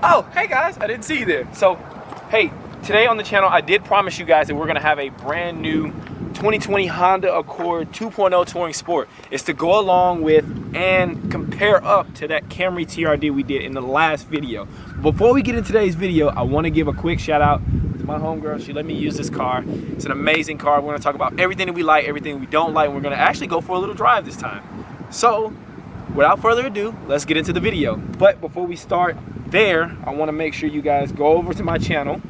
Oh, hey guys, I didn't see you there. So, hey, today on the channel, I did promise you guys that we're gonna have a brand new 2020 Honda Accord 2.0 Touring Sport. It's to go along with and compare up to that Camry TRD we did in the last video. Before we get into today's video, I wanna give a quick shout out to my homegirl. She let me use this car. It's an amazing car. We're gonna talk about everything that we like, everything we don't like, and we're gonna actually go for a little drive this time. So, without further ado, let's get into the video. But before we start there, I want to make sure you guys go over to my channel,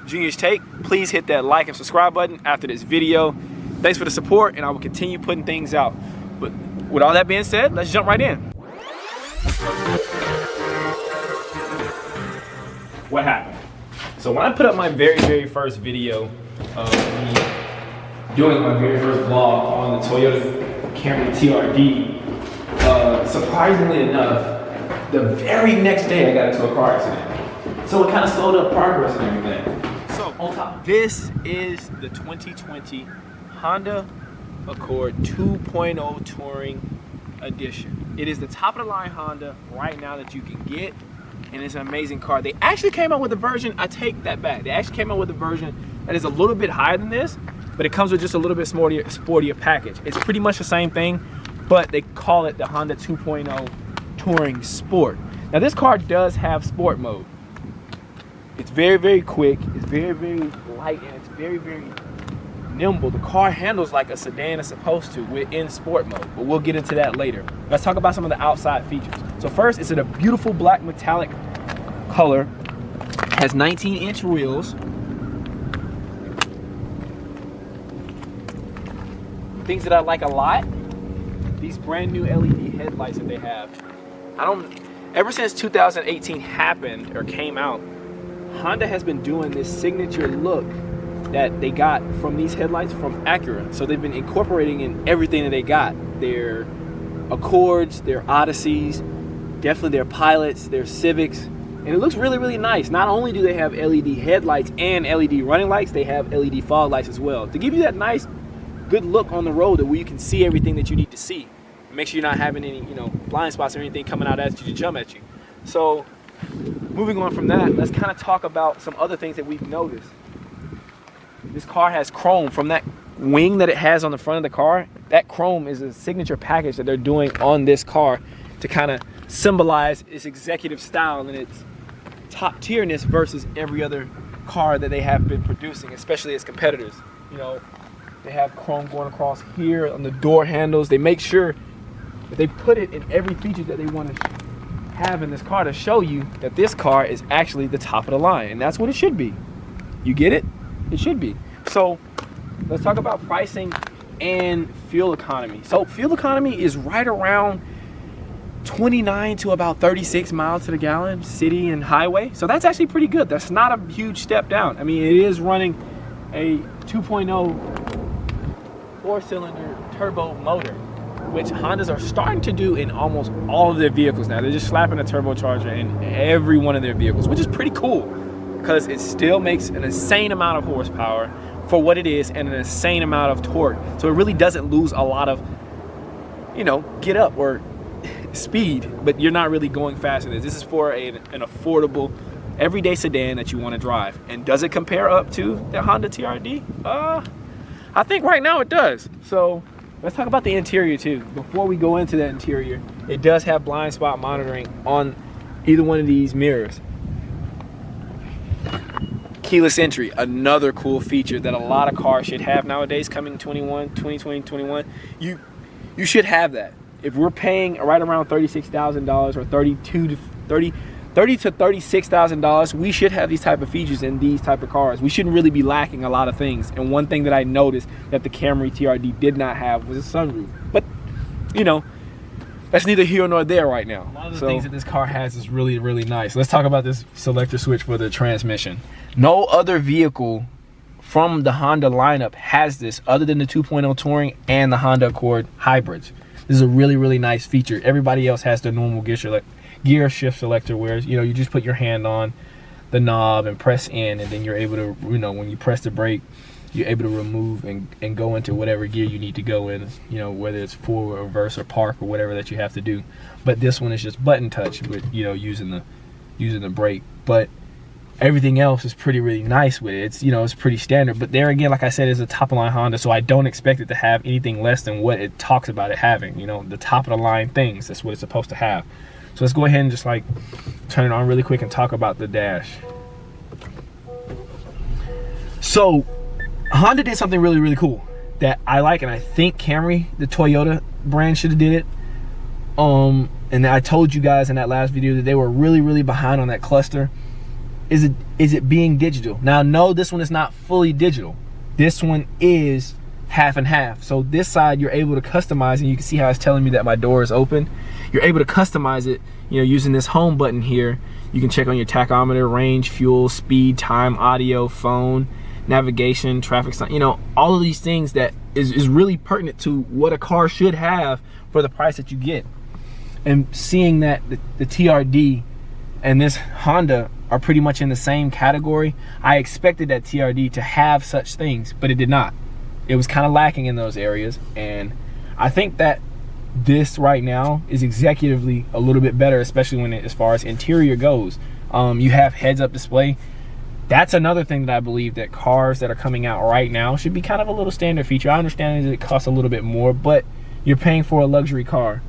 Junior's Take. Please hit that like and subscribe button after this video. Thanks for the support, and I will continue putting things out. But with all that being said, let's jump right in. What happened? So when I put up my very first video of me doing my very first vlog on the Toyota Camry TRD, surprisingly enough, the very next day I got into a car accident. So it kind of slowed up progress and everything. So on top, this is the 2020 Honda Accord 2.0 Touring Edition. It is the top of the line Honda right now that you can get, and it's an amazing car. They actually came out with a version, I take that back. They actually came out with a version that is a little bit higher than this, but it comes with just a little bit sportier package. It's pretty much the same thing, but they call it the Honda 2.0 Touring Sport. Now this car does have sport mode. It's very quick, it's very light, and it's very nimble. The car handles like a sedan is supposed to within sport mode, but we'll get into that later. Let's talk about some of the outside features. So first, it's in a beautiful black metallic color, has 19-inch wheels. Things that I like a lot, these brand new LED headlights that they have. Ever since 2018 happened or came out, Honda has been doing this signature look that they got from these headlights from Acura. So they've been incorporating in everything that they got. Their Accords, their Odysseys, definitely their Pilots, their Civics. And it looks really nice. Not only do they have LED headlights and LED running lights, they have LED fog lights as well, to give you that nice, good look on the road where you can see everything that you need to see. Make sure you're not having any, blind spots or anything coming out at you to jump at you. So, moving on from that, let's kind of talk about some other things that we've noticed. This car has chrome from that wing that it has on the front of the car. That chrome is a signature package that they're doing on this car to kind of symbolize its executive style and its top tierness versus every other car that they have been producing, especially its competitors. They have chrome going across here on the door handles. They make sure that they put it in every feature that they want to have in this car to show you that this car is actually the top of the line, and that's what it should be. You get it? It should be. So let's talk about pricing and fuel economy. So fuel economy is right around 29 to about 36 miles to the gallon, city and highway. So that's actually pretty good. That's not a huge step down. I mean, it is running a 2.0 four-cylinder turbo motor, which Hondas are starting to do in almost all of their vehicles now. They're just slapping a turbocharger in every one of their vehicles, which is pretty cool because it still makes an insane amount of horsepower for what it is and an insane amount of torque. So it really doesn't lose a lot of, get up or speed, but you're not really going faster. This is for an affordable, everyday sedan that you want to drive. And does it compare up to the Honda TRD? I think right now it does. So let's talk about the interior too. Before we go into that interior, it does have blind spot monitoring on either one of these mirrors. Keyless entry, another cool feature that a lot of cars should have nowadays, coming 2020, 21. You should have that. If we're paying right around $36,000 or $30,000 to $36,000, we should have these type of features in these type of cars. We shouldn't really be lacking a lot of things. And one thing that I noticed that the Camry TRD did not have was a sunroof. But, that's neither here nor there right now. A lot of the things that this car has is really nice. Let's talk about this selector switch for the transmission. No other vehicle from the Honda lineup has this other than the 2.0 Touring and the Honda Accord hybrids. This is a really nice feature. Everybody else has their normal gear shift selector where you just put your hand on the knob and press in, and then you're able to, when you press the brake, you're able to remove and go into whatever gear you need to go in, whether it's forward or reverse or park or whatever that you have to do. But this one is just button touch with, using using the brake. But everything else is really nice with it. It's, you know, it's pretty standard. But there again, like I said, it's a top of the line Honda, so I don't expect it to have anything less than what it talks about it having. You know, the top of the line things, that's what it's supposed to have. So let's go ahead and just like turn it on really quick and talk about the dash. So Honda did something really cool that I like, and I think Camry, the Toyota brand, should have did it. And I told you guys in that last video that they were really behind on that cluster. Is it being digital? Now, no, this one is not fully digital. This one is half and half. So this side you're able to customize, and you can see how it's telling me that my door is open. You're able to customize it, you know, using this home button here. You can check on your tachometer, range, fuel, speed, time, audio, phone, navigation, traffic sign, you know, all of these things that is really pertinent to what a car should have for the price that you get. And seeing that the TRD and this Honda are pretty much in the same category, I expected that TRD to have such things, but it did not. It was kind of lacking in those areas, and I think that this right now is executively a little bit better, especially when as far as interior goes. You have heads-up display. That's another thing that I believe that cars that are coming out right now should be kind of a little standard feature. I understand that it costs a little bit more, but you're paying for a luxury car.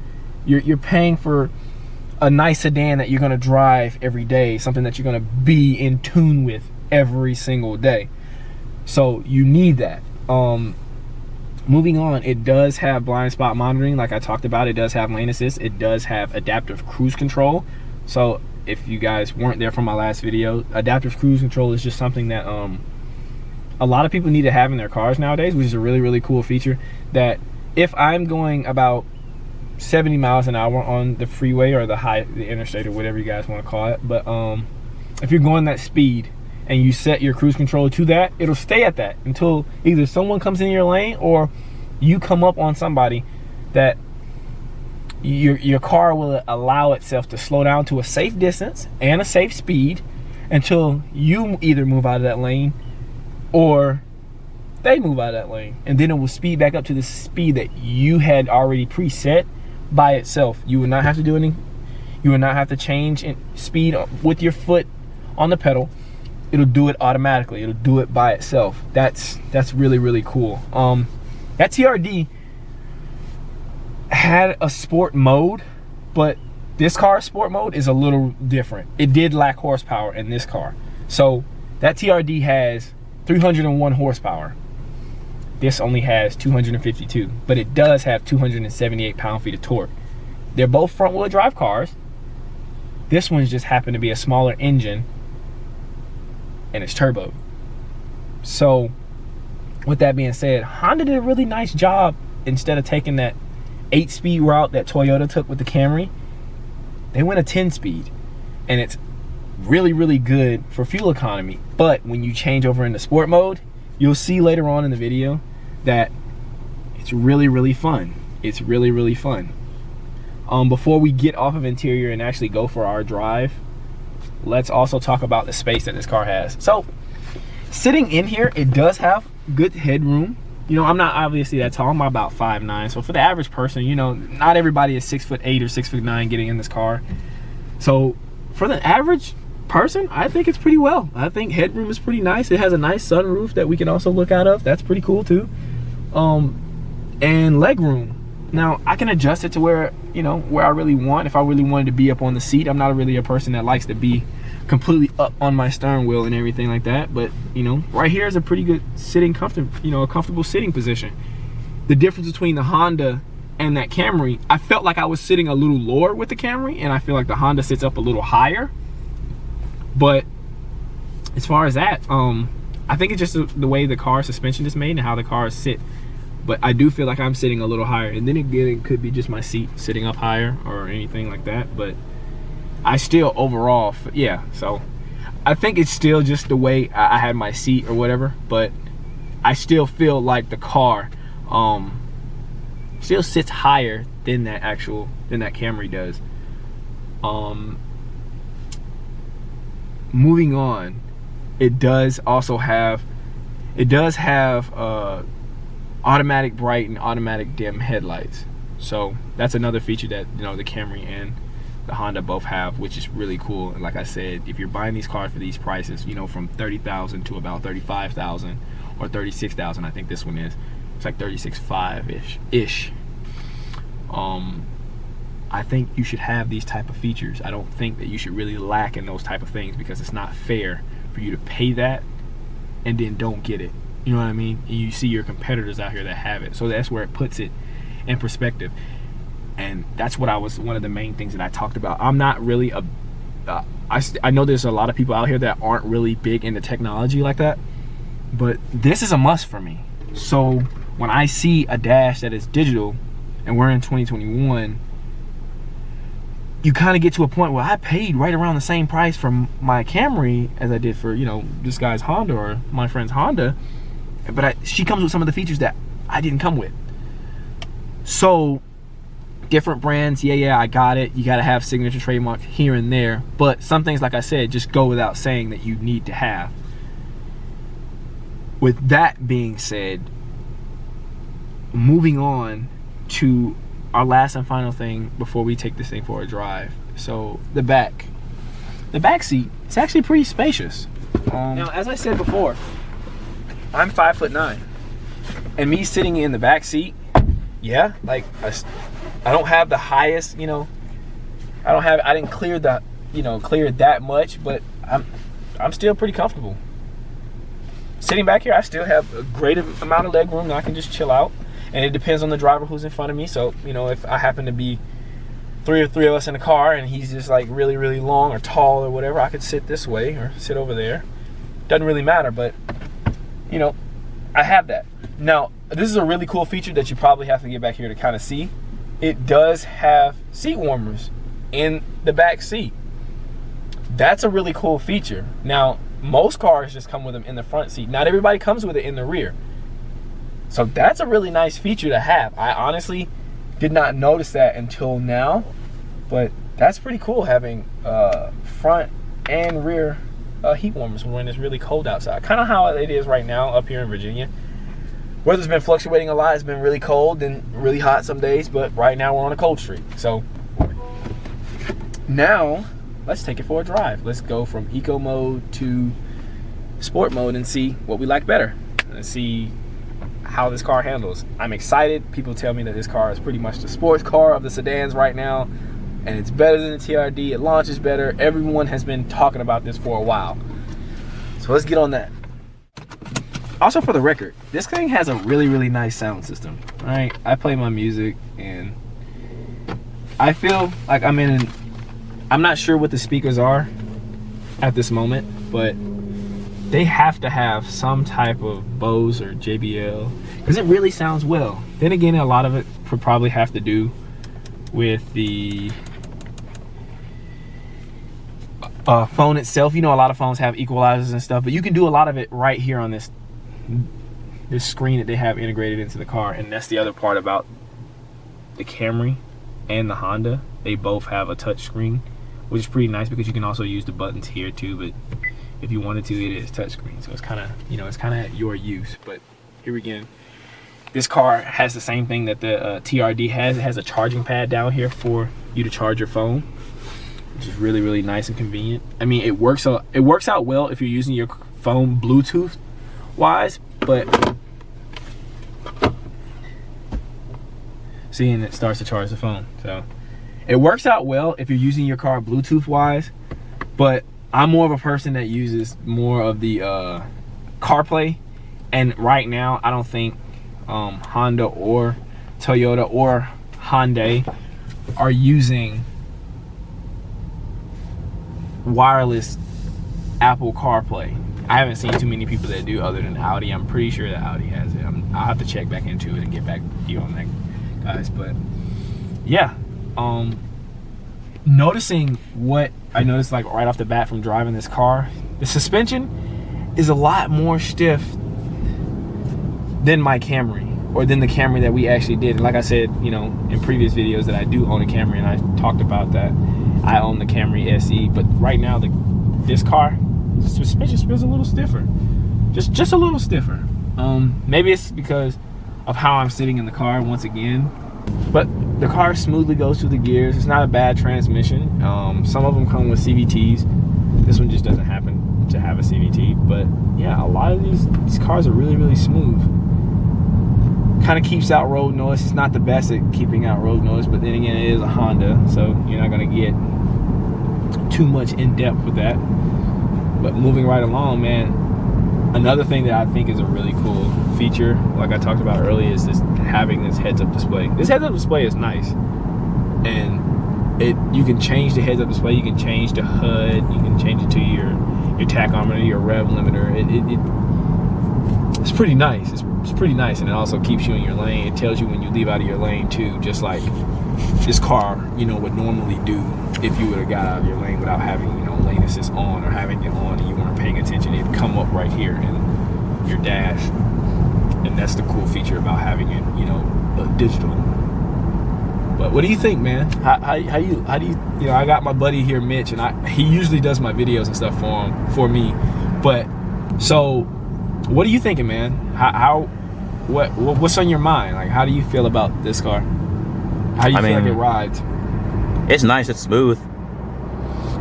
You're paying for a nice sedan that you're going to drive every day, something that you're going to be in tune with every single day. So you need that. Moving on, it does have blind spot monitoring, like I talked about. It does have lane assist. It does have adaptive cruise control. So if you guys weren't there from my last video, adaptive cruise control is just something that a lot of people need to have in their cars nowadays, which is a really cool feature. That if I'm going about 70 miles an hour on the freeway or the interstate or whatever you guys want to call it, but if you're going that speed and you set your cruise control to that, it'll stay at that until either someone comes in your lane or you come up on somebody that your car will allow itself to slow down to a safe distance and a safe speed until you either move out of that lane or they move out of that lane, and then it will speed back up to the speed that you had already preset by itself. You would not have to do anything. You would not have to change in speed with your foot on the pedal. It'll do it automatically. It'll do it by itself. That's really cool. That TRD had a sport mode, but this car's sport mode is a little different. It did lack horsepower in this car. So that TRD has 301 horsepower. This only has 252, but it does have 278 pound-feet of torque. They're both front-wheel drive cars. This one's just happened to be a smaller engine, and it's turbo. So with that being said, Honda did a really nice job. Instead of taking that 8-speed route that Toyota took with the Camry, they went a 10-speed, and it's really good for fuel economy. But when you change over into sport mode, you'll see later on in the video that it's really fun. It's really fun. Before we get off of interior and actually go for our drive, let's also talk about the space that this car has. So sitting in here, it does have good headroom. You know, I'm not obviously that tall. I'm about 5'9". So for the average person, you know, not everybody is 6'8" or 6'9" getting in this car. So for the average person, I think it's pretty well. I think headroom is pretty nice. It has a nice sunroof that we can also look out of. That's pretty cool too. And legroom. Now I can adjust it to where, you know, where I really want. If I really wanted to be up on the seat, I'm not really a person that likes to be completely up on my steering wheel and everything like that. But you know, right here is a pretty good sitting a comfortable sitting position. The difference between the Honda and that Camry, I felt like I was sitting a little lower with the Camry, and I feel like the Honda sits up a little higher. But as far as that, I think it's just the way the car suspension is made and how the cars sit. But I do feel like I'm sitting a little higher, and then again, it could be just my seat sitting up higher or anything like that. But I still overall, yeah, so I think it's still just the way I had my seat or whatever. But I still feel like the car still sits higher than that Camry does. Moving on, it does have automatic bright and automatic dim headlights. So that's another feature that, you know, the Camry and the Honda both have, which is really cool. And like I said, if you're buying these cars for these prices, you know, from 30,000 to about 35,000 or 36,000, I think this one is. It's like 36.5 ish. I think you should have these type of features. I don't think that you should really lack in those type of things, because it's not fair for you to pay that and then don't get it. You know what I mean? And you see your competitors out here that have it. So that's where it puts it in perspective. And that's what one of the main things that I talked about. I'm not really I know there's a lot of people out here that aren't really big into technology like that, but this is a must for me. So when I see a dash that is digital, and we're in 2021, you kind of get to a point where I paid right around the same price for my Camry as I did for, you know, this guy's Honda or my friend's Honda, but she comes with some of the features that I didn't come with. So different brands, yeah, I got it. You got to have signature trademark here and there, but some things, like I said, just go without saying that you need to have. With that being said, moving on to our last and final thing before we take this thing for a drive. So the back seat, it's actually pretty spacious. Now, as I said before, I'm 5'9", and me sitting in the back seat, yeah, like I don't have the highest, you know, I didn't clear it that much, but I'm still pretty comfortable. Sitting back here, I still have a great amount of leg room that I can just chill out. And it depends on the driver who's in front of me. So, you know, if I happen to be three of us in a car and he's just like really, really long or tall or whatever, I could sit this way or sit over there. Doesn't really matter, but, you know, I have that. Now, this is a really cool feature that you probably have to get back here to kind of see. It does have seat warmers in the back seat. That's a really cool feature. Now, most cars just come with them in the front seat. Not everybody comes with it in the rear. So that's a really nice feature to have. I honestly did not notice that until now, but that's pretty cool, having front and rear heat warmers when it's really cold outside. Kind of how it is right now up here in Virginia. Weather's been fluctuating a lot. It's been really cold and really hot some days, but right now we're on a cold streak. So now let's take it for a drive. Let's go from eco mode to sport mode and see what we like better. Let's see how this car handles. I'm excited. People tell me that this car is pretty much the sports car of the sedans right now, and it's better than the TRD. It launches better. Everyone has been talking about this for a while. So let's get on that. Also, for the record, this thing has a really, really nice sound system. All right, I play my music and I feel like I'm not sure what the speakers are at this moment, but they have to have some type of Bose or JBL, because it really sounds well. Then again, a lot of it would probably have to do with the phone itself. You know, a lot of phones have equalizers and stuff, but you can do a lot of it right here on this screen that they have integrated into the car. And that's the other part about the Camry and the Honda. They both have a touch screen, which is pretty nice because you can also use the buttons here too, but if you wanted to, it is touchscreen, so it's kind of, you know, it's kind of at your use. But here again, this car has the same thing that the TRD has. It has a charging pad down here for you to charge your phone, which is really, really nice and convenient. I mean, it works out well if you're using your phone Bluetooth wise, but see, and it starts to charge the phone. So it works out well if you're using your car Bluetooth wise, but I'm more of a person that uses more of the CarPlay, and right now I don't think Honda or Toyota or Hyundai are using wireless Apple CarPlay. I haven't seen too many people that do, other than Audi. I'm pretty sure that Audi has it. I'll have to check back into it and get back to you on that, guys. But yeah, noticing what I noticed, like right off the bat from driving this car, the suspension is a lot more stiff than my Camry, or than the Camry that we actually did. And like I said, you know, in previous videos, that I do own a Camry, and I talked about that I own the Camry SE. But right now, this car, the suspension feels a little stiffer, just a little stiffer. Maybe it's because of how I'm sitting in the car once again, but the car smoothly goes through the gears. It's not a bad transmission. Some of them come with CVTs. This one just doesn't happen to have a CVT. But yeah, a lot of these cars are really, really smooth. Kind of keeps out road noise. It's not the best at keeping out road noise, but then again, it is a Honda, so you're not gonna get too much in depth with that. But moving right along, man, another thing that I think is a really cool feature, like I talked about earlier, is just having this heads-up display. This heads-up display is nice, and you can change the heads-up display. You can change the HUD. You can change it to your tachometer, your rev limiter. It's pretty nice. It's pretty nice, and it also keeps you in your lane. It tells you when you leave out of your lane too, just like this car, would normally do if you would have got out of your lane without having, lane assist on or having it on and you weren't paying attention. It'd come up right here in your dash, and that's the cool feature about having it, digital. But what do you think, man? How do you, I got my buddy here, Mitch, and he usually does my videos and stuff for me. But so, what are you thinking, man? What's on your mind? Like, how do you feel about this car? How do you feel like it rides? It's nice. It's smooth.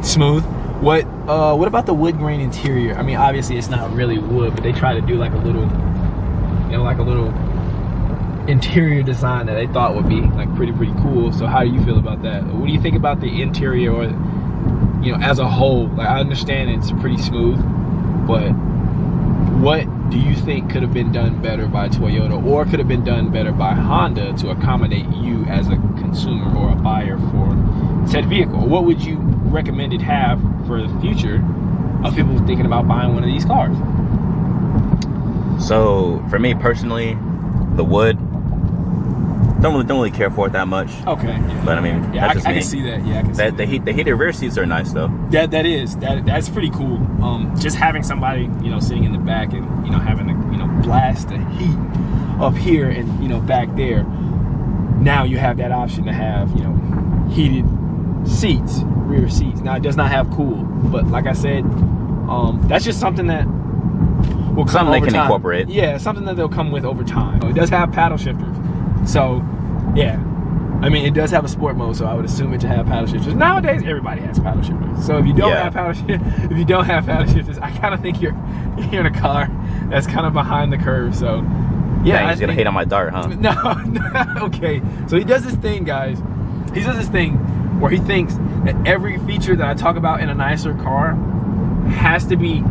Smooth. What about the wood grain interior? I mean, obviously it's not really wood, but they try to do like a little, like a little interior design that they thought would be like pretty cool. So how do you feel about that? What do you think about the interior, or as a whole? Like, I understand it's pretty smooth, but what do you think could have been done better by Toyota, or could have been done better by Honda to accommodate you as a consumer or a buyer for said vehicle? What would you recommend it have for the future of people thinking about buying one of these cars? So for me personally, the wood, don't really care for it that much. Okay. Yeah. But I mean, yeah, I can see that. Yeah, I can see that. The heated rear seats are nice though. That's pretty cool. Just having somebody, sitting in the back and, having to, blast the heat up here and, back there. Now you have that option to have, heated seats, rear seats. Now it does not have cool, but like I said, that's just something that will come something over they can time. Incorporate. Yeah, something that they'll come with over time. It does have paddle shifters, so yeah. I mean, it does have a sport mode, so I would assume it to have paddle shifters. Nowadays, everybody has paddle shifters. So if you don't have paddle shifters, I kind of think you're in a car that's kind of behind the curve. So yeah, he's gonna hate on my Dart, huh? No, okay. So he does this thing, guys. He does this thing where he thinks that every feature that I talk about in a nicer car has to be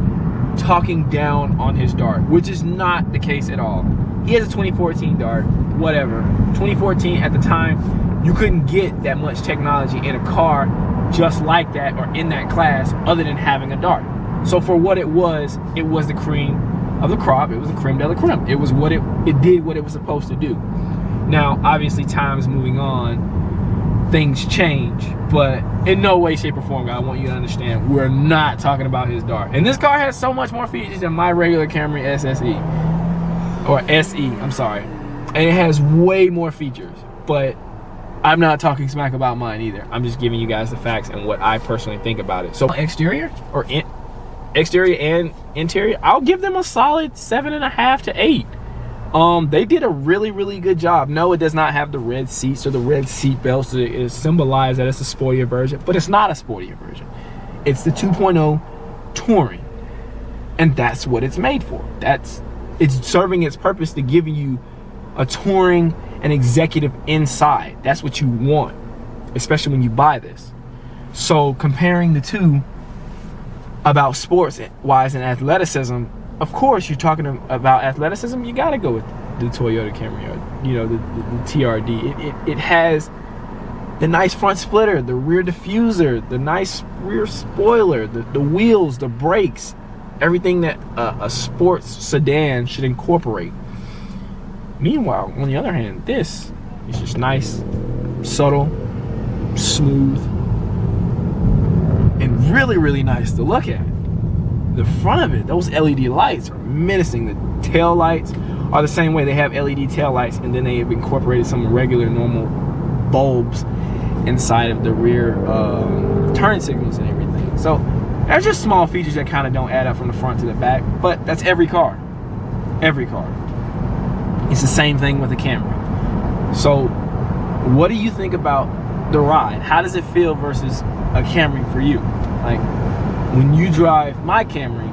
talking down on his Dart, which is not the case at all. He has a 2014 Dart, whatever. 2014, at the time, you couldn't get that much technology in a car just like that or in that class other than having a Dart. So for what it was the cream of the crop. It was the creme de la creme. It was what it did what it was supposed to do. Now, obviously, time is moving on. Things change, but in no way, shape, or form, I want you to understand, we're not talking about his Dart. And this car has so much more features than my regular Camry SSE. Or SE, I'm sorry. And it has way more features, but I'm not talking smack about mine either. I'm just giving you guys the facts and what I personally think about it. So exterior and interior, I'll give them a solid 7.5 to 8. They did a really good job. No, it does not have the red seats or the red seat belts. It symbolizes that it's a sportier version, but it's not a sportier version. It's the 2.0 Touring, and that's what it's made for. It's serving its purpose to give you a touring and executive inside. That's what you want, especially when you buy this. So comparing the two about sports wise and athleticism, of course, you're talking about athleticism, you got to go with the Toyota Camry, the TRD. It has the nice front splitter, the rear diffuser, the nice rear spoiler, the wheels, the brakes, everything that a sports sedan should incorporate. Meanwhile, on the other hand, this is just nice, subtle, smooth, and really nice to look at. The front of it, those LED lights are menacing. The tail lights are the same way. They have LED tail lights, and then they have incorporated some regular normal bulbs inside of the rear turn signals and everything. So there's just small features that kind of don't add up from the front to the back, but that's every car. Every car. It's the same thing with the Camry. So what do you think about the ride? How does it feel versus a Camry for you? Like, when you drive my Camry,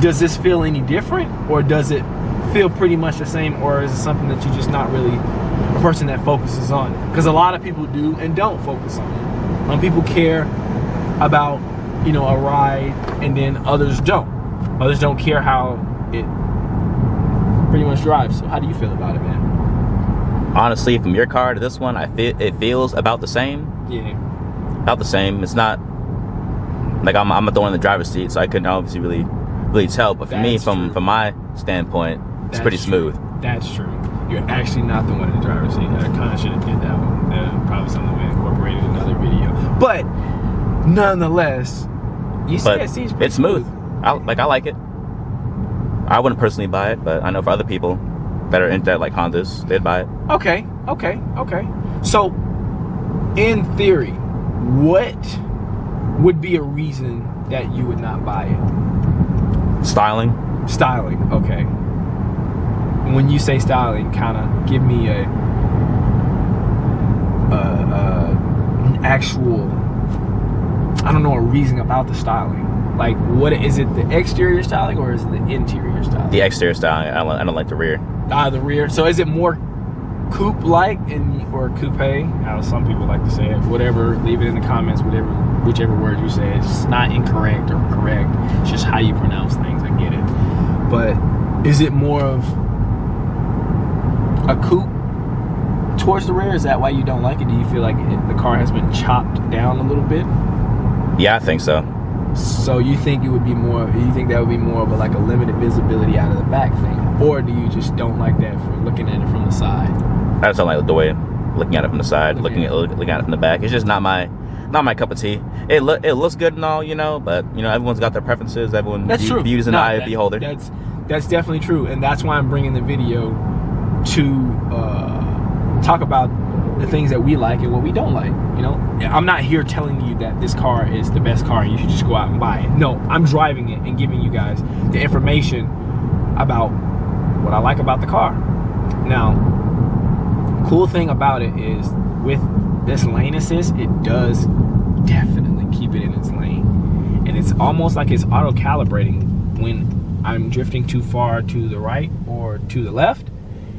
does this feel any different, or does it feel pretty much the same, or is it something that you're just not really a person that focuses on? Because a lot of people do and don't focus on it. Some people care about, you know, a ride, and then others don't. Others don't care how it pretty much drives. So how do you feel about it, man? Honestly, from your car to this one, it feels about the same. Yeah. About the same. It's not like I'm a throw in the driver's seat, so I couldn't obviously really tell. But for me, from my standpoint, it's pretty smooth. That's true. You're actually not the one in the driver's seat. I kind of should have did that one. Probably something we incorporated in another video. But nonetheless, you see it seems pretty smooth. I like it. I wouldn't personally buy it, but I know for other people that are into like Hondas, they'd buy it. Okay. So, in theory, what would be a reason that you would not buy it? Styling. Okay. When you say styling, kind of give me an actual, I don't know, a reason about the styling. Like, what is it? The exterior styling, or is it the interior styling? The exterior styling. I don't like the rear. The rear. So is it more coupe-like or coupe? How some people like to say it. Whatever. Leave it in the comments. Whichever word you say. It's not incorrect or correct. It's just how you pronounce things. I get it. But is it more of a coupe towards the rear? Is that why you don't like it? Do you feel like the car has been chopped down a little bit? Yeah, I think so. So you think it would be more? You think that would be more of a limited visibility out of the back thing, or do you just don't like that for looking at it from the side? I just don't like the way looking at it from the side, looking at it from the back. It's just not my cup of tea. It looks good and all, you know, but you know everyone's got their preferences. Everyone views in the eye of the beholder. That's definitely true, and that's why I'm bringing the video to talk about the things that we like and what we don't like. You know, I'm not here telling you that this car is the best car and you should just go out and buy it. No, I'm driving it and giving you guys the information about what I like about the car. Now, cool thing about it is with this lane assist, it does definitely keep it in its lane, and it's almost like it's auto calibrating when I'm drifting too far to the right or to the left,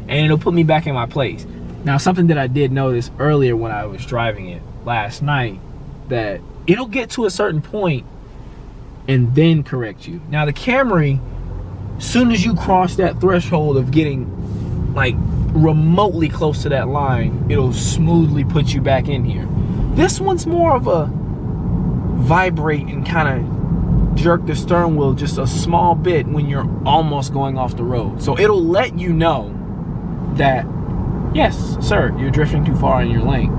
and it'll put me back in my place. Now, something that I did notice earlier when I was driving it last night, that it'll get to a certain point and then correct you. Now, the Camry, soon as you cross that threshold of getting like remotely close to that line, it'll smoothly put you back in here. This one's more of a vibrate and kind of jerk the steering wheel just a small bit when you're almost going off the road. So it'll let you know that, yes, sir, you're drifting too far in your lane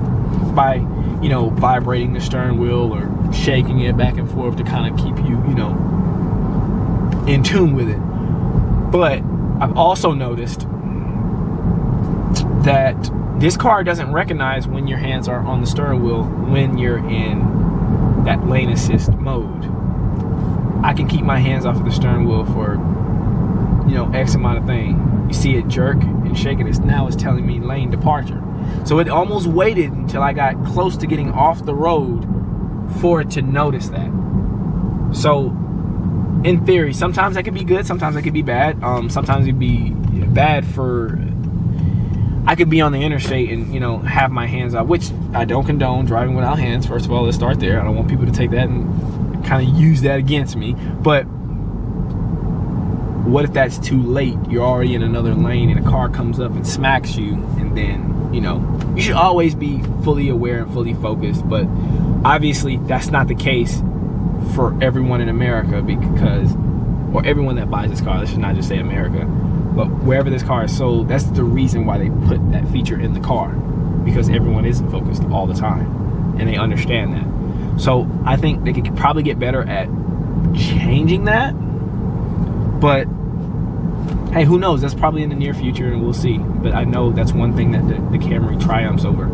by, you know, vibrating the steering wheel or shaking it back and forth to kind of keep you, you know, in tune with it. But I've also noticed that this car doesn't recognize when your hands are on the steering wheel when you're in that lane assist mode. I can keep my hands off of the steering wheel for, you know, X amount of thing. You see it jerk and shake it. Now it's telling me lane departure. So it almost waited until I got close to getting off the road for it to notice that. So in theory, sometimes that could be good, sometimes that could be bad. Sometimes it'd be bad for, I could be on the interstate and, you know, have my hands out, which I don't condone driving without hands. First of all, let's start there. I don't want people to take that and kind of use that against me. But what if that's too late? You're already in another lane and a car comes up and smacks you, and then, you know, you should always be fully aware and fully focused. But obviously that's not the case for everyone in America, because, or everyone that buys this car, let's not just say America, but wherever this car is sold, that's the reason why they put that feature in the car, because everyone isn't focused all the time and they understand that. So I think they could probably get better at changing that. But hey, who knows? That's probably in the near future, and we'll see. But I know that's one thing that the Camry triumphs over.